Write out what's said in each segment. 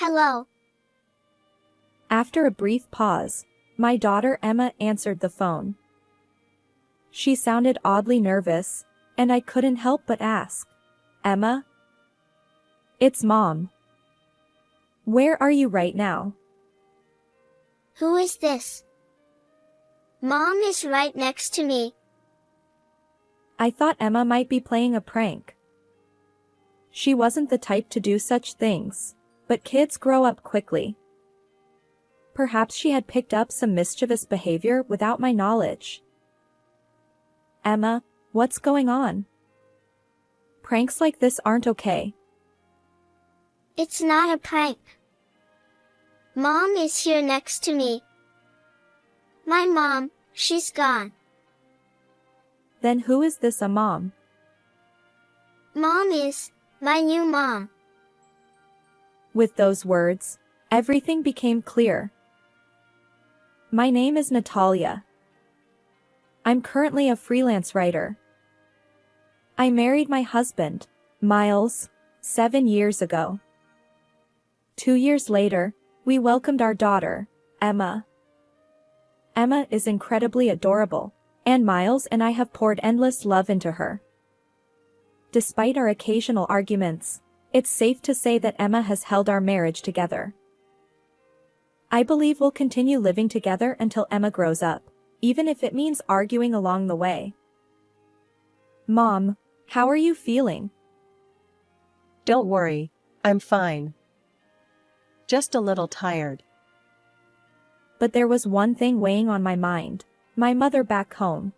Hello. After a brief pause, my daughter Emma answered the phone. She sounded oddly nervous, and I couldn't help but ask, "Emma?" "It's Mom. Where are you right now?" Who is this? Mom is right next to me. I thought Emma might be playing a prank. She wasn't the type to do such things, but kids grow up quickly. Perhaps she had picked up some mischievous behavior without my knowledge. "Emma, what's going on? Pranks like this aren't okay." It's not a prank. Mom is here next to me. My mom, she's gone. Then who is this a mom? Mom is my new mom. With those words, everything became clear. My name is Natalia. I'm currently a freelance writer. I married my husband, Miles, 7 years ago. 2 years later, we welcomed our daughter, Emma. Emma is incredibly adorable, and Miles and I have poured endless love into her. Despite our occasional arguments, it's safe to say that Emma has held our marriage together. I believe we'll continue living together until Emma grows up, even if it means arguing along the way. Mom, how are you feeling? Don't worry, I'm fine. Just a little tired. But there was one thing weighing on my mind, my mother back home.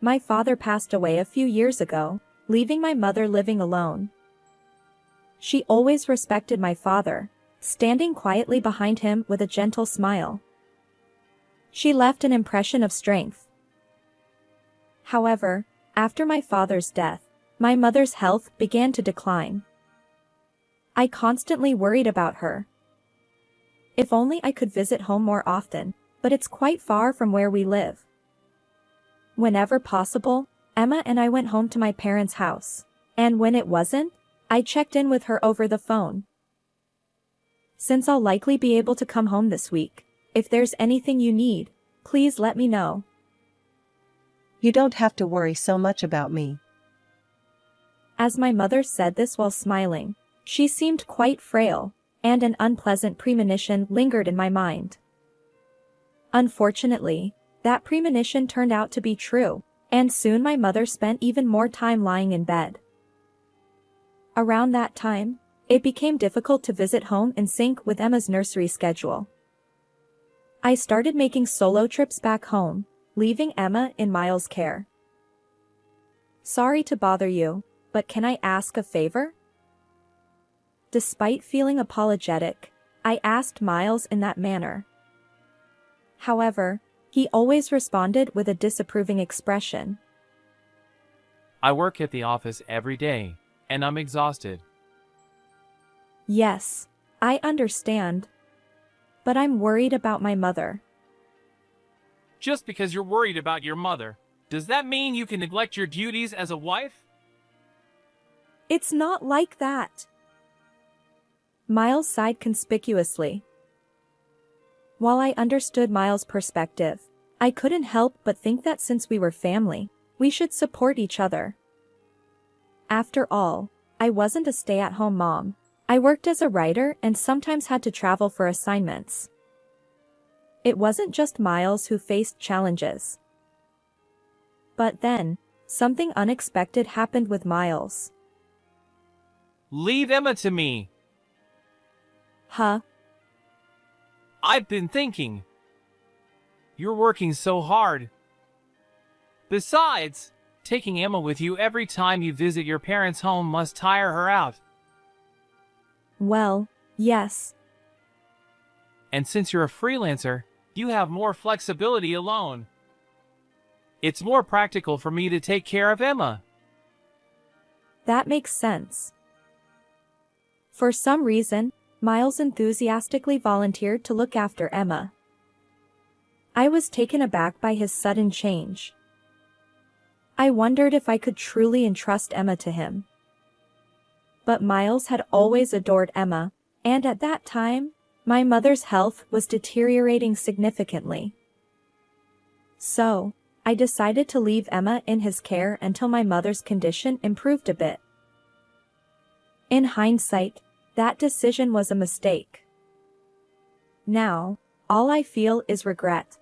My father passed away a few years ago, leaving my mother living alone. She always respected my father, standing quietly behind him with a gentle smile. She left an impression of strength. However, after my father's death, my mother's health began to decline. I constantly worried about her. If only I could visit home more often, but it's quite far from where we live. Whenever possible, Emma and I went home to my parents' house, and when it wasn't, I checked in with her over the phone. Since I'll likely be able to come home this week, if there's anything you need, please let me know. You don't have to worry so much about me. As my mother said this while smiling, she seemed quite frail, and an unpleasant premonition lingered in my mind. Unfortunately, that premonition turned out to be true, and soon my mother spent even more time lying in bed. Around that time, it became difficult to visit home in sync with Emma's nursery schedule. I started making solo trips back home, leaving Emma in Miles' care. Sorry to bother you, but can I ask a favor? Despite feeling apologetic, I asked Miles in that manner. However, he always responded with a disapproving expression. I work at the office every day, and I'm exhausted. Yes, I understand. But I'm worried about my mother. Just because you're worried about your mother, does that mean you can neglect your duties as a wife? It's not like that. Miles sighed conspicuously. While I understood Miles' perspective, I couldn't help but think that since we were family, we should support each other. After all, I wasn't a stay-at-home mom. I worked as a writer and sometimes had to travel for assignments. It wasn't just Miles who faced challenges. But then, something unexpected happened with Miles. Leave Emma to me. Huh? I've been thinking. You're working so hard. Besides, taking Emma with you every time you visit your parents' home must tire her out. Well, yes. And since you're a freelancer, you have more flexibility alone. It's more practical for me to take care of Emma. That makes sense. For some reason, Miles enthusiastically volunteered to look after Emma. I was taken aback by his sudden change. I wondered if I could truly entrust Emma to him. But Miles had always adored Emma, and at that time, my mother's health was deteriorating significantly. So, I decided to leave Emma in his care until my mother's condition improved a bit. In hindsight, that decision was a mistake. Now, all I feel is regret.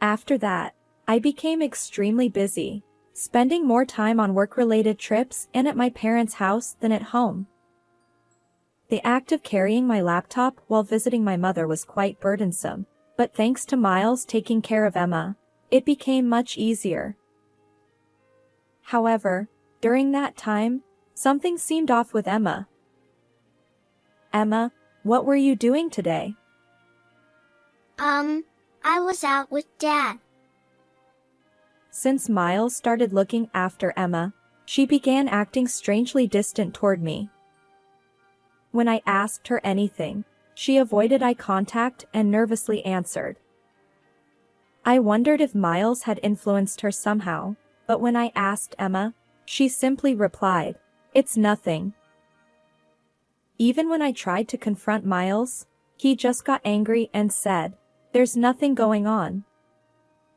After that, I became extremely busy, spending more time on work-related trips and at my parents' house than at home. The act of carrying my laptop while visiting my mother was quite burdensome, but thanks to Miles taking care of Emma, it became much easier. However, during that time, something seemed off with Emma. "Emma, what were you doing today?" I was out with Dad. Since Miles started looking after Emma, she began acting strangely distant toward me. When I asked her anything, she avoided eye contact and nervously answered. I wondered if Miles had influenced her somehow, but when I asked Emma, she simply replied, "It's nothing." Even when I tried to confront Miles, he just got angry and said, "There's nothing going on."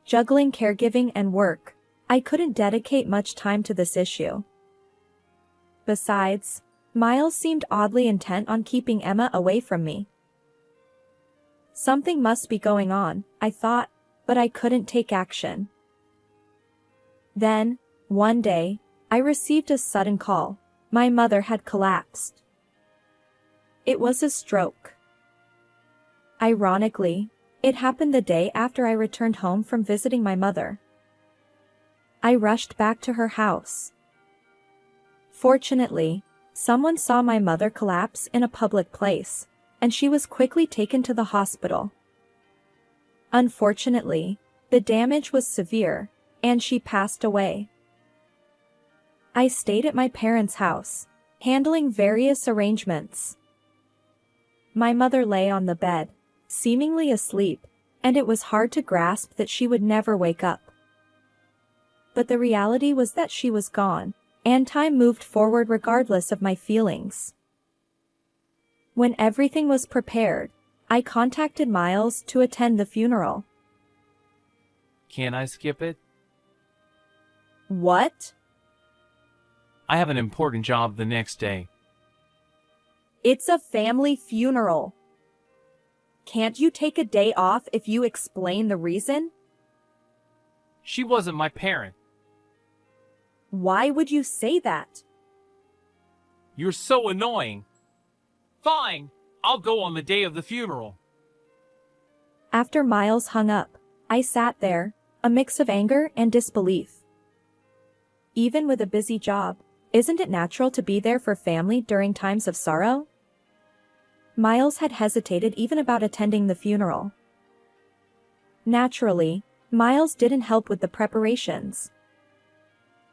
Juggling caregiving and work, I couldn't dedicate much time to this issue. Besides, Miles seemed oddly intent on keeping Emma away from me. Something must be going on, I thought, but I couldn't take action. Then, one day, I received a sudden call. My mother had collapsed. It was a stroke. Ironically, it happened the day after I returned home from visiting my mother. I rushed back to her house. Fortunately, someone saw my mother collapse in a public place, and she was quickly taken to the hospital. Unfortunately, the damage was severe, and she passed away. I stayed at my parents' house, handling various arrangements. My mother lay on the bed, seemingly asleep, and it was hard to grasp that she would never wake up. But the reality was that she was gone, and time moved forward regardless of my feelings. When everything was prepared, I contacted Miles to attend the funeral. Can I skip it? What? I have an important job the next day. It's a family funeral. Can't you take a day off if you explain the reason? She wasn't my parent. Why would you say that? You're so annoying. Fine, I'll go on the day of the funeral. After Miles hung up, I sat there, a mix of anger and disbelief. Even with a busy job, isn't it natural to be there for family during times of sorrow? Miles had hesitated even about attending the funeral. Naturally, Miles didn't help with the preparations.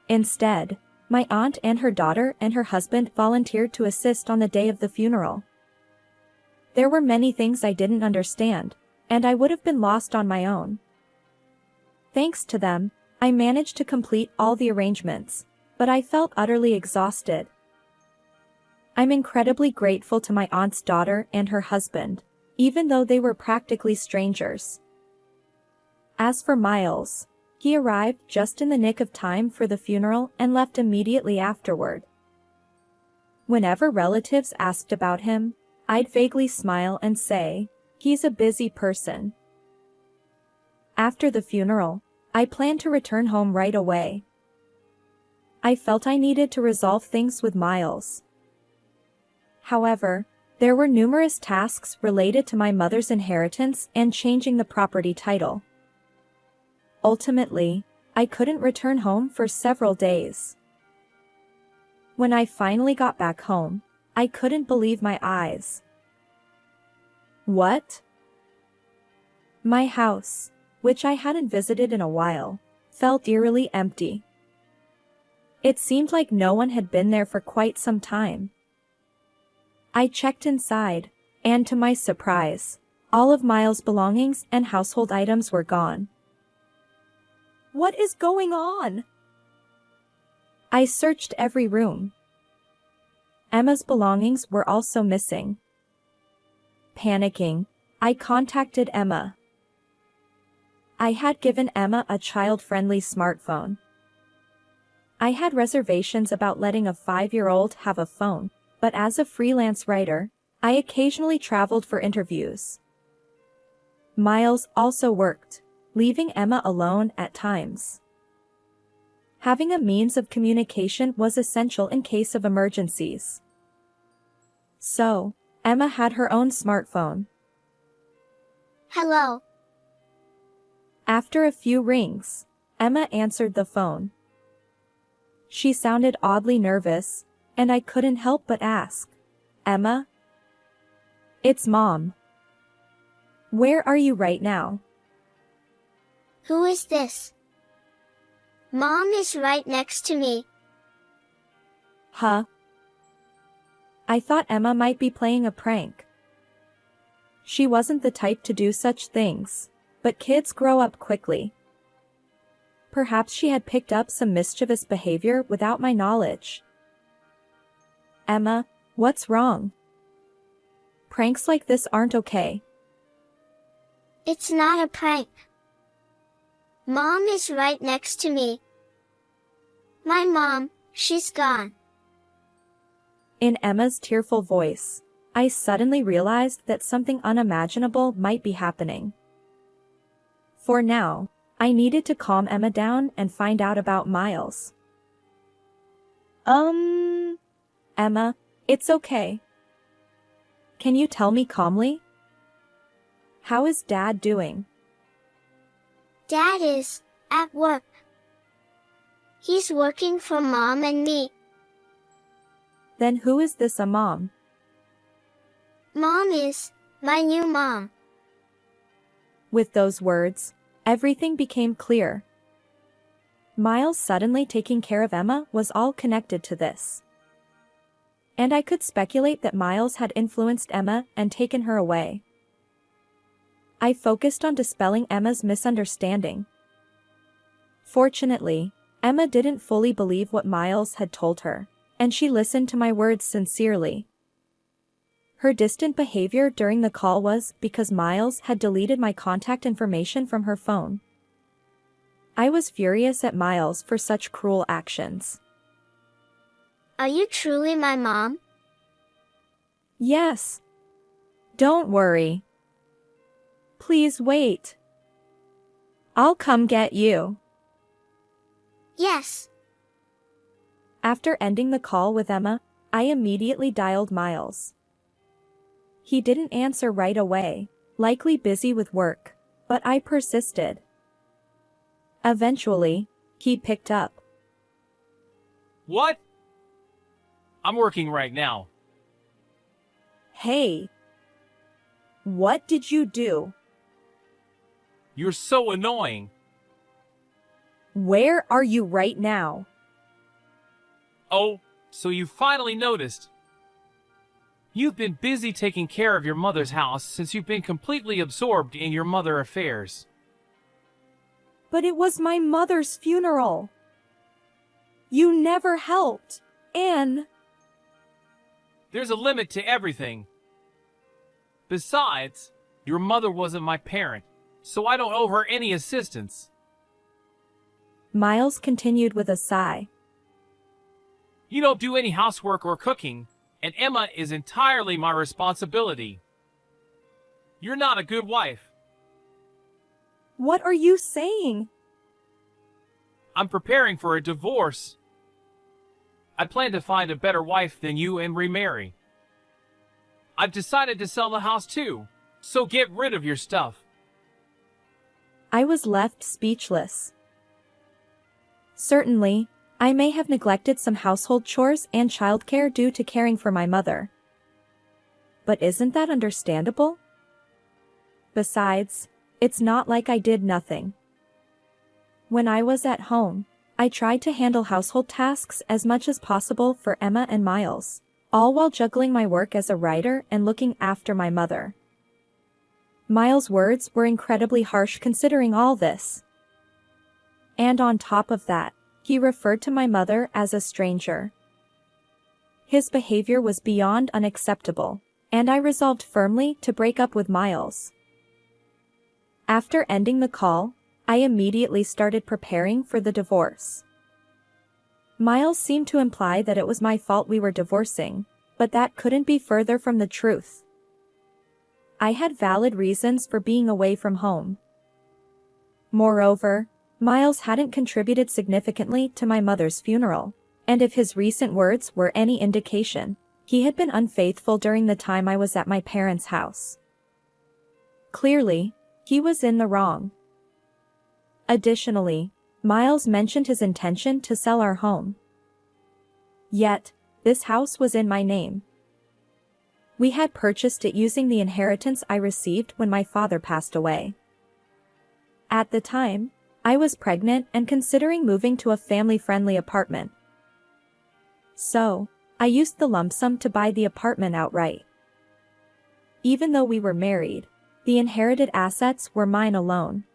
Instead, my aunt and her daughter and her husband volunteered to assist on the day of the funeral. There were many things I didn't understand, and I would have been lost on my own. Thanks to them, I managed to complete all the arrangements, but I felt utterly exhausted. I'm incredibly grateful to my aunt's daughter and her husband, even though they were practically strangers. As for Miles, he arrived just in the nick of time for the funeral and left immediately afterward. Whenever relatives asked about him, I'd vaguely smile and say, "He's a busy person." After the funeral, I planned to return home right away. I felt I needed to resolve things with Miles. However, there were numerous tasks related to my mother's inheritance and changing the property title. Ultimately, I couldn't return home for several days. When I finally got back home, I couldn't believe my eyes. What? My house, which I hadn't visited in a while, felt eerily empty. It seemed like no one had been there for quite some time. I checked inside, and to my surprise, all of Miles' belongings and household items were gone. What is going on? I searched every room. Emma's belongings were also missing. Panicking, I contacted Emma. I had given Emma a child-friendly smartphone. I had reservations about letting a 5-year-old have a phone, but as a freelance writer, I occasionally traveled for interviews. Miles also worked, leaving Emma alone at times. Having a means of communication was essential in case of emergencies. So, Emma had her own smartphone. Hello. After a few rings, Emma answered the phone. She sounded oddly nervous, and I couldn't help but ask, "Emma?" "It's Mom." "Where are you right now?" Who is this? Mom is right next to me. Huh? I thought Emma might be playing a prank. She wasn't the type to do such things, but kids grow up quickly. Perhaps she had picked up some mischievous behavior without my knowledge. "Emma, what's wrong? Pranks like this aren't okay." It's not a prank. Mom is right next to me. My mom, she's gone. In Emma's tearful voice, I suddenly realized that something unimaginable might be happening. For now, I needed to calm Emma down and find out about Miles. Emma, it's okay. Can you tell me calmly? How is Dad doing? Dad is at work. He's working for Mom and me. Then who is this a mom? Mom is my new mom. With those words, everything became clear. Miles suddenly taking care of Emma was all connected to this. And I could speculate that Miles had influenced Emma and taken her away. I focused on dispelling Emma's misunderstanding. Fortunately, Emma didn't fully believe what Miles had told her, and she listened to my words sincerely. Her distant behavior during the call was because Miles had deleted my contact information from her phone. I was furious at Miles for such cruel actions. Are you truly my mom? Yes. Don't worry. Please wait. I'll come get you. Yes. After ending the call with Emma, I immediately dialed Miles. He didn't answer right away, likely busy with work, but I persisted. Eventually, he picked up. What? I'm working right now. Hey. What did you do? You're so annoying. Where are you right now? Oh, so you finally noticed. You've been busy taking care of your mother's house since you've been completely absorbed in your mother affairs. But it was my mother's funeral. You never helped, and... There's a limit to everything. Besides, your mother wasn't my parent, so I don't owe her any assistance. Miles continued with a sigh. You don't do any housework or cooking, and Emma is entirely my responsibility. You're not a good wife. What are you saying? I'm preparing for a divorce. I plan to find a better wife than you and remarry. I've decided to sell the house too, so get rid of your stuff. I was left speechless. Certainly, I may have neglected some household chores and childcare due to caring for my mother. But isn't that understandable? Besides, it's not like I did nothing. When I was at home, I tried to handle household tasks as much as possible for Emma and Miles, all while juggling my work as a writer and looking after my mother. Miles' words were incredibly harsh considering all this. And on top of that, he referred to my mother as a stranger. His behavior was beyond unacceptable, and I resolved firmly to break up with Miles. After ending the call, I immediately started preparing for the divorce. Miles seemed to imply that it was my fault we were divorcing, but that couldn't be further from the truth. I had valid reasons for being away from home. Moreover, Miles hadn't contributed significantly to my mother's funeral, and if his recent words were any indication, he had been unfaithful during the time I was at my parents' house. Clearly, he was in the wrong. Additionally, Miles mentioned his intention to sell our home. Yet, this house was in my name. We had purchased it using the inheritance I received when my father passed away. At the time, I was pregnant and considering moving to a family-friendly apartment. So, I used the lump sum to buy the apartment outright. Even though we were married, the inherited assets were mine alone.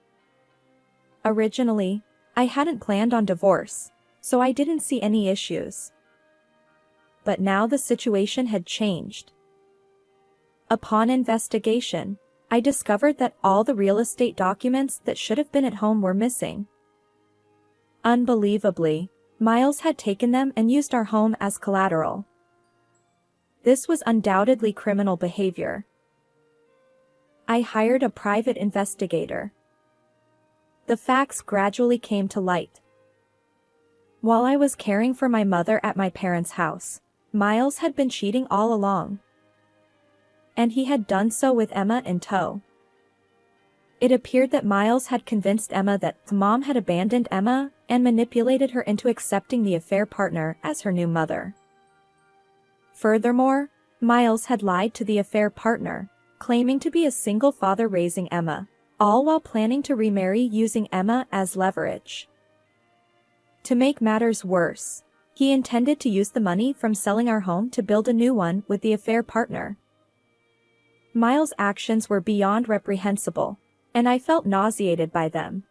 Originally, I hadn't planned on divorce, so I didn't see any issues. But now the situation had changed. Upon investigation, I discovered that all the real estate documents that should have been at home were missing. Unbelievably, Miles had taken them and used our home as collateral. This was undoubtedly criminal behavior. I hired a private investigator. The facts gradually came to light. While I was caring for my mother at my parents' house, Miles had been cheating all along. And he had done so with Emma in tow. It appeared that Miles had convinced Emma that Mom had abandoned Emma and manipulated her into accepting the affair partner as her new mother. Furthermore, Miles had lied to the affair partner, claiming to be a single father raising Emma, all while planning to remarry using Emma as leverage. To make matters worse, he intended to use the money from selling our home to build a new one with the affair partner. Miles' actions were beyond reprehensible, and I felt nauseated by them.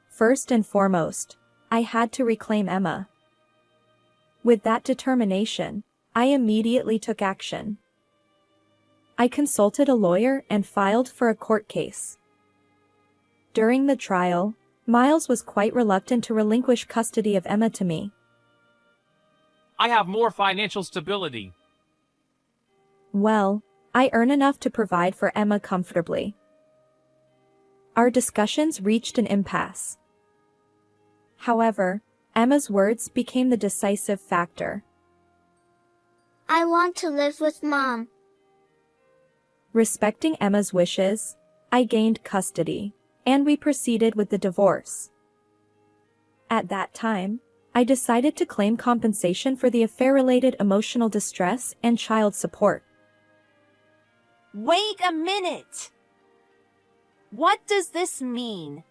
First and foremost, I had to reclaim Emma. With that determination, I immediately took action. I consulted a lawyer and filed for a court case. During the trial, Miles was quite reluctant to relinquish custody of Emma to me. I have more financial stability. Well, I earn enough to provide for Emma comfortably. Our discussions reached an impasse. However, Emma's words became the decisive factor. I want to live with Mom. Respecting Emma's wishes, I gained custody, and we proceeded with the divorce. At that time, I decided to claim compensation for the affair-related emotional distress and child support. Wait a minute! What does this mean?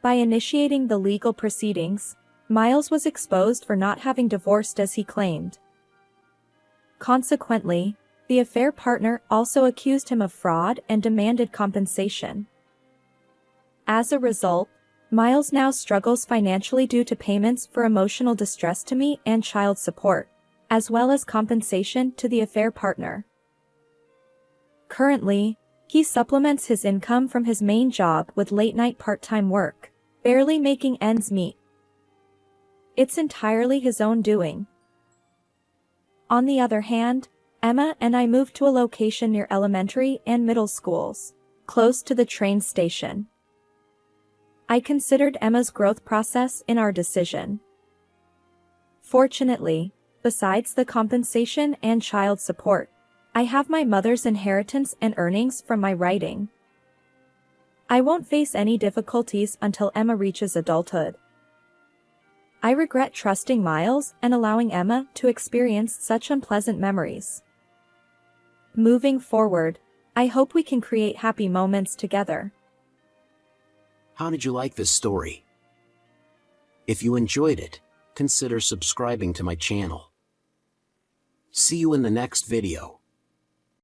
By initiating the legal proceedings, Miles was exposed for not having divorced as he claimed. Consequently, the affair partner also accused him of fraud and demanded compensation. As a result, Miles now struggles financially due to payments for emotional distress to me and child support, as well as compensation to the affair partner. Currently, he supplements his income from his main job with late-night part-time work, barely making ends meet. It's entirely his own doing. On the other hand, Emma and I moved to a location near elementary and middle schools, close to the train station. I considered Emma's growth process in our decision. Fortunately, besides the compensation and child support, I have my mother's inheritance and earnings from my writing. I won't face any difficulties until Emma reaches adulthood. I regret trusting Miles and allowing Emma to experience such unpleasant memories. Moving forward, I hope we can create happy moments together. How did you like this story? If you enjoyed it, consider subscribing to my channel. See you in the next video.